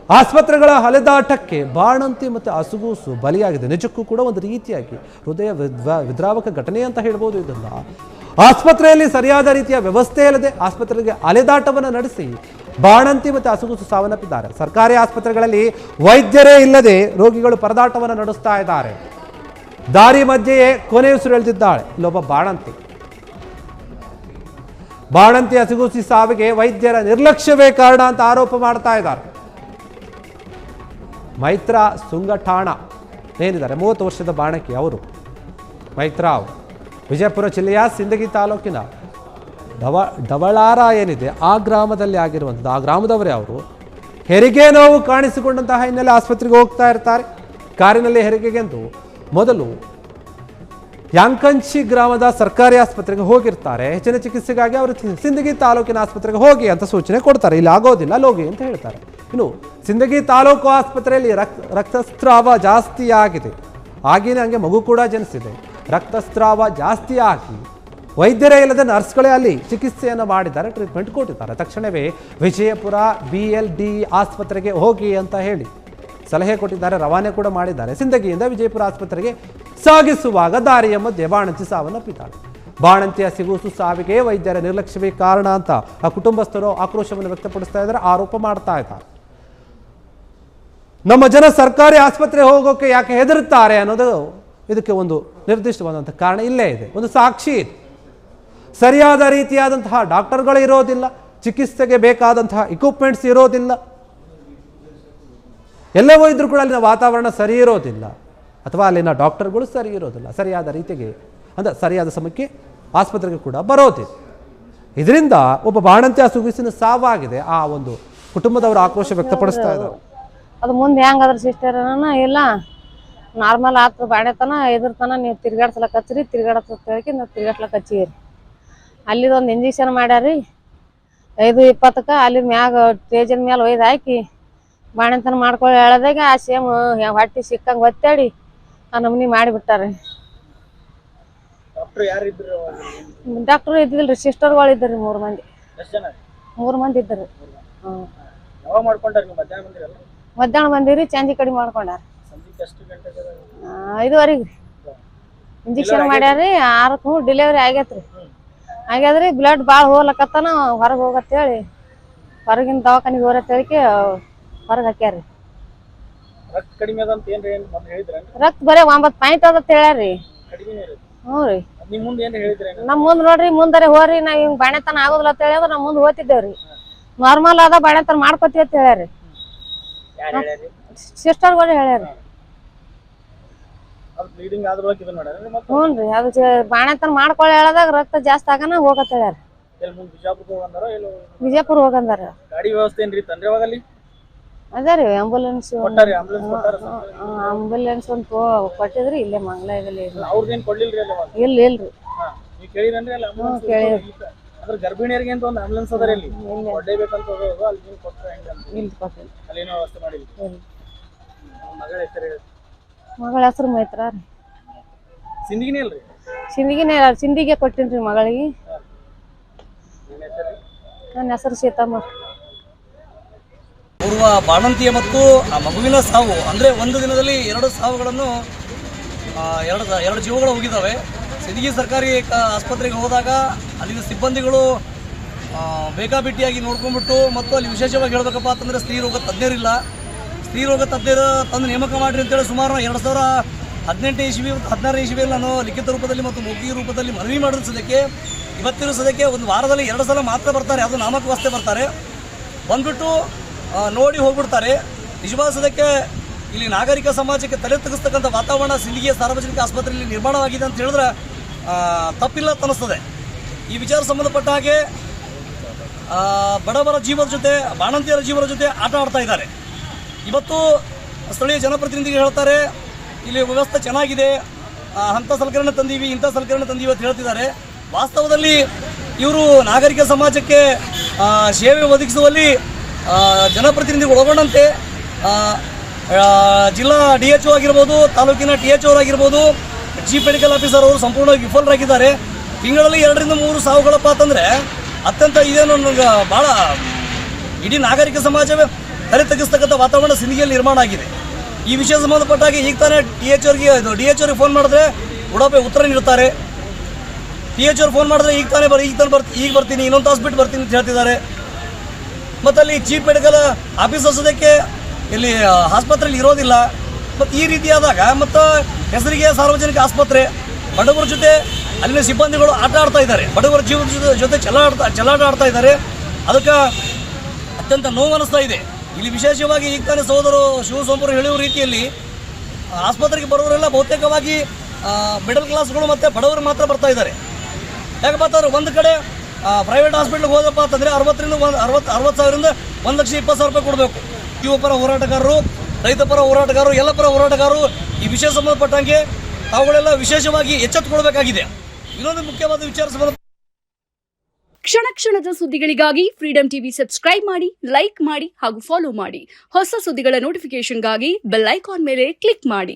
ಆಸ್ಪತ್ರೆಗಳ ಅಲೆದಾಟಕ್ಕೆ ಬಾಣಂತಿ ಮತ್ತು ಹಸುಗೂಸು ಬಲಿಯಾಗಿದೆ. ನಿಜಕ್ಕೂ ಕೂಡ ಒಂದು ರೀತಿಯಾಗಿ ಹೃದಯ ವಿದ್ರಾವಕ ಘಟನೆ ಅಂತ ಹೇಳ್ಬೋದು. ಇದನ್ನ ಆಸ್ಪತ್ರೆಯಲ್ಲಿ ಸರಿಯಾದ ರೀತಿಯ ವ್ಯವಸ್ಥೆ ಇಲ್ಲದೆ ಆಸ್ಪತ್ರೆಗೆ ಅಲೆದಾಟವನ್ನು ನಡೆಸಿ ಬಾಣಂತಿ ಮತ್ತು ಹಸುಗೂಸು ಸಾವನ್ನಪ್ಪಿದ್ದಾರೆ. ಸರ್ಕಾರಿ ಆಸ್ಪತ್ರೆಗಳಲ್ಲಿ ವೈದ್ಯರೇ ಇಲ್ಲದೆ ರೋಗಿಗಳು ಪರದಾಟವನ್ನು ನಡೆಸ್ತಾ ಇದ್ದಾರೆ. ದಾರಿ ಮಧ್ಯೆಯೇ ಕೊನೆಯುಸಿರೆಳೆದಿದ್ದಾಳೆ ಇಲ್ಲೊಬ್ಬ ಬಾಣಂತಿ ಹಸುಗೂಸಿ ಸಾವಿಗೆ ವೈದ್ಯರ ನಿರ್ಲಕ್ಷ್ಯವೇ ಕಾರಣ ಅಂತ ಆರೋಪ ಮಾಡ್ತಾ ಇದ್ದಾರೆ. ಮೈತ್ರಾ ಸುಂಗಠಾಣ ಏನಿದ್ದಾರೆ 30 ವರ್ಷದ ಬಾಣಕಿ ಅವರು ಮೈತ್ರಾ ವಿಜಯಪುರ ಜಿಲ್ಲೆಯ ಸಿಂದಗಿ ತಾಲೂಕಿನ ಡವಳಾರ ಏನಿದೆ ಆ ಗ್ರಾಮದಲ್ಲಿ ಆಗಿರುವಂಥದ್ದು. ಆ ಗ್ರಾಮದವರೇ ಅವರು ಹೆರಿಗೆ ನೋವು ಕಾಣಿಸಿಕೊಂಡಂತಹ ಹಿನ್ನೆಲೆ ಆಸ್ಪತ್ರೆಗೆ ಹೋಗ್ತಾ ಇರ್ತಾರೆ. ಕಾರಿನಲ್ಲಿ ಹೆರಿಗೆಗೆಂದು ಮೊದಲು ಯಾಂಕಂಚಿ ಗ್ರಾಮದ ಸರ್ಕಾರಿ ಆಸ್ಪತ್ರೆಗೆ ಹೋಗಿರ್ತಾರೆ. ಹೆಚ್ಚಿನ ಚಿಕಿತ್ಸೆಗಾಗಿ ಅವರು ಸಿಂದಗಿ ತಾಲೂಕಿನ ಆಸ್ಪತ್ರೆಗೆ ಹೋಗಿ ಅಂತ ಸೂಚನೆ ಕೊಡ್ತಾರೆ. ಇಲ್ಲಿ ಆಗೋದಿಲ್ಲ ಲೋಗಿ ಅಂತ ಹೇಳ್ತಾರೆ. ಇನ್ನು ಸಿಂದಗಿ ತಾಲೂಕು ಆಸ್ಪತ್ರೆಯಲ್ಲಿ ರಕ್ತಸ್ರಾವ ಜಾಸ್ತಿ ಆಗಿದೆ. ಹಾಗೇನೆ ಹಂಗೆ ಮಗು ಕೂಡ ಜನಿಸಿದೆ. ರಕ್ತಸ್ರಾವ ಜಾಸ್ತಿ ಆಗಿ ವೈದ್ಯರೇ ಇಲ್ಲದೆ ನರ್ಸ್ಗಳೇ ಅಲ್ಲಿ ಚಿಕಿತ್ಸೆಯನ್ನು ಮಾಡಿದ್ದಾರೆ, ಟ್ರೀಟ್ಮೆಂಟ್ ಕೊಟ್ಟಿದ್ದಾರೆ. ತಕ್ಷಣವೇ ವಿಜಯಪುರ BLD ಆಸ್ಪತ್ರೆಗೆ ಹೋಗಿ ಅಂತ ಹೇಳಿ ಸಲಹೆ ಕೊಟ್ಟಿದ್ದಾರೆ, ರವಾನೆ ಕೂಡ ಮಾಡಿದ್ದಾರೆ. ಸಿಂದಗಿಯಿಂದ ವಿಜಯಪುರ ಆಸ್ಪತ್ರೆಗೆ ಸಾಗಿಸುವಾಗ ದಾರಿಯ ಮಧ್ಯೆ ಬಾಣಂತಿ ಸಾವನ್ನಪ್ಪಿದ್ದಾಳೆ. ಬಾಣಂತಿ ಹಸುಗೂಸು ಸಾವಿಗೆ ವೈದ್ಯರ ನಿರ್ಲಕ್ಷ್ಯವೇ ಕಾರಣ ಅಂತ ಆ ಕುಟುಂಬಸ್ಥರು ಆಕ್ರೋಶವನ್ನು ವ್ಯಕ್ತಪಡಿಸ್ತಾ ಇದ್ದಾರೆ, ಆರೋಪ ಮಾಡ್ತಾ ಇದ್ದಾರೆ. ನಮ್ಮ ಜನ ಸರ್ಕಾರಿ ಆಸ್ಪತ್ರೆ ಹೋಗೋಕೆ ಯಾಕೆ ಹೆದರುತ್ತಾರೆ ಅನ್ನೋದು ಇದಕ್ಕೆ ಒಂದು ನಿರ್ದಿಷ್ಟವಾದಂಥ ಕಾರಣ ಇಲ್ಲೇ ಇದೆ. ಒಂದು ಸಾಕ್ಷಿ ಇದೆ. ಸರಿಯಾದ ರೀತಿಯಾದಂತಹ ಡಾಕ್ಟರ್ಗಳು ಇರೋದಿಲ್ಲ, ಚಿಕಿತ್ಸೆಗೆ ಬೇಕಾದಂತಹ ಇಕ್ವಿಪ್ಮೆಂಟ್ಸ್ ಇರೋದಿಲ್ಲ, ಎಲ್ಲವೂ ಇದ್ರೂ ಕೂಡ ಅಲ್ಲಿನ ವಾತಾವರಣ ಸರಿ ಇರೋದಿಲ್ಲ, ಅಥವಾ ಅಲ್ಲಿನ ಡಾಕ್ಟರ್ಗಳು ಸರಿ ಇರೋದಿಲ್ಲ. ಸರಿಯಾದ ರೀತಿಗೆ ಅಂದರೆ ಸರಿಯಾದ ಸಮಯಕ್ಕೆ ಆಸ್ಪತ್ರೆಗೆ ಕೂಡ ಬರೋದಿಲ್ಲ. ಇದರಿಂದ ಒಬ್ಬ ಬಾಣಂತಿ ಹಸುಗೂಸಿನ ಸಾವಾಗಿದೆ. ಆ ಒಂದು ಕುಟುಂಬದವರು ಆಕ್ರೋಶ ವ್ಯಕ್ತಪಡಿಸ್ತಾ ಇದ್ದಾರೆ. ಅದು ಮುಂದೆ ಹೆಂಗಾದ್ರೆ ಸಿಸ್ಟರ್ ಇಲ್ಲ ನಾರ್ಮಲ್ ಆತು ಬಾಣೆತನ ಎದುರ್ತನ ನೀವು ತಿರ್ಗಾಡ್ಸಲಕ್ ಹಚ್ಚಿರಿ, ತಿರ್ಗಾಡಕ್ಕೆ ನಾವು ತಿರ್ಗಾಡ್ಸ್ಲಕ್ ಹಚ್ಚಿರಿ. ಅಲ್ಲಿದೊಂದು ಇಂಜೆಕ್ಷನ್ ಮಾಡ್ಯಾರಿ 5:20ಕ್ಕೆ. ಅಲ್ಲಿ ಮ್ಯಾಗ ಸ್ಟೇಜಿನ ಮೇಲೆ ಒಯ್ದು ಹಾಕಿ ಬಾಣೆತನ ಮಾಡ್ಕೊಳ್ಳಿ ಹೇಳದಾಗ ಆ ಸೇಮ್ ಹೊಟ್ಟಿ ಸಿಕ್ಕಂಗೆ ಒತ್ತಾಡಿ ಆ ನಮೂನಿ ಮಾಡಿಬಿಟ್ಟಾರೆ. ಡಾಕ್ಟರ್ ಇದ್ದಿಲ್ರಿ, ಸಿಸ್ಟರ್ಗಳು ಇದ್ರಿ 3 ಮಂದಿ. 3 ಮಂದಿ ಇದ್ರಿ. ಮಧ್ಯಾಹ್ನ ಬಂದಿರಿ, ಸಂಜೆ ಕಡೆ ಮಾಡ್ಕೊಂಡಾರ. 5:15 ಇಂಜೆಕ್ಷನ್ ಮಾಡ್ಯಾರಿ. 6ಕ್ಕೆ ಡೆಲಿವರಿ ಆಗ್ಯಾದ್ರಿ. ಬ್ಲಡ್ ಭಾಳ ಹೋಗ್ಲಕತ್ತಾನ, ಹೊರಗೆ ಹೋಗತ್ತೇಳಿ ಹೊರಗಿನ ದವಾಖಾನಿಗೆ ಹೋರತ್ತೇಳಿಕೆ ಹೊರಗೆ ಹಾಕ್ಯಾರಿ. ರಕ್ತ ಬರೀ 9 ಪಾಯಿಂಟ್ ಅದಂತ ಹೇಳ್ಯಾರಿ. ಹ್ಞೂ ರೀ. ನಮ್ಮ ಮುಂದೆ ನೋಡ್ರಿ, ಮುಂದರೆ ಹೋರಿ ನಾವ್ ಹಿಂಗ್ ಬಾಣೆತನ ಆಗೋದಿಲ್ಲ ಅಂತ ಹೇಳಿದ್ರೆ ನಾವು ಮುಂದೆ ಹೋಗ್ತಿದ್ದೇವ್ರಿ. ನಾರ್ಮಲ್ ಆದ ಬಾಣೆತನ ಮಾಡ್ಕೊತೀವಿ ಅಂತ ಹೇಳ್ಯಾರಿ. ಸಿಸ್ಟರ್ಗಳು ಹೇಳ್ಯಾರಿ. ಹ್ಞೂನ್ರಿ, ಅದು ಬಾಣೆತನ ಮಾಡ್ಕೊಳ್ಳಿ ಹೇಳದಾಗ ರಕ್ತ ಜಾಸ್ತಿ ಆಗನ ಹೋಗತ್ತ ಹೇಳ್ಯಾರ. ವಿಜಯಪುರ ಹೋಗಂದಾರ. ಅದೇ ರೀ ಆಂಬುಲೆನ್ಸ್ ಒಂದು ಕೊಟ್ಟಿದ್ರಿ. ಇಲ್ಲೇ ಮಂಗಳಾಯದಲ್ಲಿ ಇಲ್ರಿ. ಗರ್ಭಿಣಿಯರಿಗೆ ಅಂತ ಒಂದು ಆಂಬುಲೆನ್ಸ್ ಅದರ ಇಲ್ಲಿ ಕೊಡ್ಲೇಬೇಕಂತ ಮಗಳ ಹೆಸರು ಮೈತ್ರಾ ರೀ. ಸಿಂದಿಗೆ ಕೊಟ್ಟಿನ್ರಿ ಮಗಳಿಗೆ. ನನ್ನ ಹೆಸರು ಸೀತಮ್ಮ. ಓರ್ವ ಬಾಣಂತಿಯ ಮತ್ತು ಆ ಮಗುವಿನ ಸಾವು ಅಂದರೆ ಒಂದು ದಿನದಲ್ಲಿ 2 ಸಾವುಗಳನ್ನು, 2 ಜೀವಗಳು ಹೋಗಿದ್ದಾವೆ. ಸಿಂದಗಿ ಸರ್ಕಾರಿ ಆಸ್ಪತ್ರೆಗೆ ಹೋದಾಗ ಅಲ್ಲಿನ ಸಿಬ್ಬಂದಿಗಳು ಬೇಕಾಬಿಟ್ಟಿಯಾಗಿ ನೋಡ್ಕೊಂಡ್ಬಿಟ್ಟು, ಮತ್ತು ಅಲ್ಲಿ ವಿಶೇಷವಾಗಿ ಹೇಳಬೇಕಪ್ಪ ಅಂತಂದರೆ ಸ್ತ್ರೀ ರೋಗ ತಜ್ಞರಿಲ್ಲ. ಸ್ತ್ರೀ ರೋಗ ತಜ್ಞರ ತಂದು ನೇಮಕ ಮಾಡಿರಿ ಅಂತೇಳಿ ಸುಮಾರು 2018 ಇಸ್ವಿ ಮತ್ತು 16 ಇಸ್ವಿಯಲ್ಲಿ ನಾನು ಲಿಖಿತ ರೂಪದಲ್ಲಿ ಮತ್ತು ಮೌಖಿಕ ರೂಪದಲ್ಲಿ ಮನವಿ ಮಾಡಿದ ಸದ್ಯಕ್ಕೆ ಇವತ್ತಿನ ಸದ್ಯಕ್ಕೆ ಒಂದು ವಾರದಲ್ಲಿ 2 ಸಲ ಮಾತ್ರ ಬರ್ತಾರೆ. ಅದು ನಾಮಕವಾಸ್ತೆ ಬರ್ತಾರೆ, ಬಂದ್ಬಿಟ್ಟು ನೋಡಿ ಹೋಗ್ಬಿಡ್ತಾರೆ. ನಿಜವಾದ ಸದ್ಯಕ್ಕೆ ಇಲ್ಲಿ ನಾಗರಿಕ ಸಮಾಜಕ್ಕೆ ತಲೆ ತಗ್ಗಿಸ್ತಕ್ಕಂಥ ವಾತಾವರಣ ಸಿಂದಗಿಯ ಸಾರ್ವಜನಿಕ ಆಸ್ಪತ್ರೆಯಲ್ಲಿ ನಿರ್ಮಾಣವಾಗಿದೆ ಅಂತ ಹೇಳಿದ್ರೆ ತಪ್ಪಿಲ್ಲ ಅನ್ನಿಸ್ತದೆ. ಈ ವಿಚಾರ ಸಂಬಂಧಪಟ್ಟ ಹಾಗೆ ಬಡವರ ಜೀವದ ಜೊತೆ, ಬಾಣಂತಿಯರ ಜೀವದ ಜೊತೆ ಆಟ ಆಡ್ತಾ ಇದ್ದಾರೆ. ಇವತ್ತು ಸ್ಥಳೀಯ ಜನಪ್ರತಿನಿಧಿಗಳು ಹೇಳ್ತಾರೆ ಇಲ್ಲಿ ವ್ಯವಸ್ಥೆ ಚೆನ್ನಾಗಿದೆ, ಅಂಥ ಸಲಕರಣೆ ತಂದೀವಿ, ಇಂಥ ಸಲಕರಣೆ ತಂದೀವಿ ಅಂತ ಹೇಳ್ತಿದ್ದಾರೆ. ವಾಸ್ತವದಲ್ಲಿ ಇವರು ನಾಗರಿಕ ಸಮಾಜಕ್ಕೆ ಸೇವೆ ಒದಗಿಸುವಲ್ಲಿ ಜನಪ್ರತಿನಿಧಿಗಳು ಒಳಗೊಂಡಂತೆ ಜಿಲ್ಲಾ DHO ಆಗಿರ್ಬೋದು, ತಾಲೂಕಿನ THO ಆಗಿರ್ಬೋದು, ಚೀಫ್ ಮೆಡಿಕಲ್ ಆಫೀಸರ್ ಅವರು ಸಂಪೂರ್ಣವಾಗಿ ವಿಫಲರಾಗಿದ್ದಾರೆ. ತಿಂಗಳಲ್ಲಿ 2 ರಿಂದ 3 ಸಾವುಗಳಪ್ಪ ಅಂತಂದರೆ ಅತ್ಯಂತ ಇದೇನು ಭಾಳ ಇಡೀ ನಾಗರಿಕ ಸಮಾಜವೇ ತಲೆ ತಗ್ಗಿಸ್ತಕ್ಕಂಥ ವಾತಾವರಣ ಸಿಂದಗಿಯಲ್ಲಿ ನಿರ್ಮಾಣ ಆಗಿದೆ. ಈ ವಿಷಯ ಸಂಬಂಧಪಟ್ಟಾಗಿ ಈಗ ತಾನೇ DH ಅವ್ರಿಗೆ ಫೋನ್ ಮಾಡಿದ್ರೆ ಉಡಾಪೆ ಉತ್ತರ ನೀಡುತ್ತಾರೆ. DH ಅವ್ರು ಫೋನ್ ಮಾಡಿದ್ರೆ ಈಗ ಬರ್ತೀನಿ, ಇನ್ನೊಂದು ತಾಸು ಬಿಟ್ಟು ಬರ್ತೀನಿ ಅಂತ ಹೇಳ್ತಿದ್ದಾರೆ. ಮತ್ತು ಅಲ್ಲಿ ಚೀಫ್ ಮೆಡಿಕಲ್ ಆಫೀಸರ್ ಸದ್ಯಕ್ಕೆ ಇಲ್ಲಿ ಆಸ್ಪತ್ರೆಯಲ್ಲಿ ಇರೋದಿಲ್ಲ. ಮತ್ತು ಈ ರೀತಿಯಾದಾಗ ಮತ್ತು ಹೆಸರಿಗೆ ಸಾರ್ವಜನಿಕ ಆಸ್ಪತ್ರೆ, ಬಡವರ ಜೊತೆ ಅಲ್ಲಿನ ಸಿಬ್ಬಂದಿಗಳು ಆಟ ಆಡ್ತಾ ಇದ್ದಾರೆ, ಬಡವರ ಜೀವನದ ಜೊತೆ ಚೆಲ್ಲಾಟ ಆಡ್ತಾ ಇದ್ದಾರೆ. ಅದಕ್ಕೆ ಅತ್ಯಂತ ನೋವು ಅನ್ನಿಸ್ತಾ ಇದೆ. ಇಲ್ಲಿ ವಿಶೇಷವಾಗಿ ಈಗ ತಾನೇ ಸಹೋದರು ಶಿವಸೋಮರು ಹೇಳುವ ರೀತಿಯಲ್ಲಿ ಆಸ್ಪತ್ರೆಗೆ ಬರೋರೆಲ್ಲ ಬಹುತೇಕವಾಗಿ ಮಿಡಲ್ ಕ್ಲಾಸ್ಗಳು ಮತ್ತು ಬಡವರು ಮಾತ್ರ ಬರ್ತಾ ಇದ್ದಾರೆ. ಯಾಕಪ್ಪ ಅಂತಂದ್ರೆ ಒಂದು ಕಡೆ ಪ್ರೈವೇಟ್ ಹಾಸ್ಪಿಟ್ಲಿಗೆ ಹೋದಪ್ಪ ಅಂತಂದರೆ 60,000ರಿಂದ 1,20,000 ರೂಪಾಯಿ ಕೊಡಬೇಕು. ಯುವ ಪರ ಹೋರಾಟಗಾರರು, ರೈತ ಪರ ಹೋರಾಟಗಾರರು, ಎಲ್ಲ ಪರ ಹೋರಾಟಗಾರರು ಈ ವಿಷಯ ಸಂಬಂಧಪಟ್ಟಂಗೆ ಅವುಗಳೆಲ್ಲ ವಿಶೇಷವಾಗಿ ಎಚ್ಚೆತ್ತುಕೊಳ್ಬೇಕಾಗಿದೆ. ಇನ್ನೊಂದು ಮುಖ್ಯವಾದ ವಿಚಾರ ಸಂಬಂಧ ಕ್ಷಣ ಕ್ಷಣದ ಸುದ್ದಿಗಳಿಗಾಗಿ ಫ್ರೀಡಂ ಟಿವಿ ಸಬ್ಸ್ಕ್ರೈಬ್ ಮಾಡಿ, ಲೈಕ್ ಮಾಡಿ ಹಾಗೂ ಫಾಲೋ ಮಾಡಿ. ಹೊಸ ಸುದ್ದಿಗಳ ನೋಟಿಫಿಕೇಶನ್ಗಾಗಿ ಬೆಲ್ ಐಕಾನ್ ಮೇಲೆ ಕ್ಲಿಕ್ ಮಾಡಿ.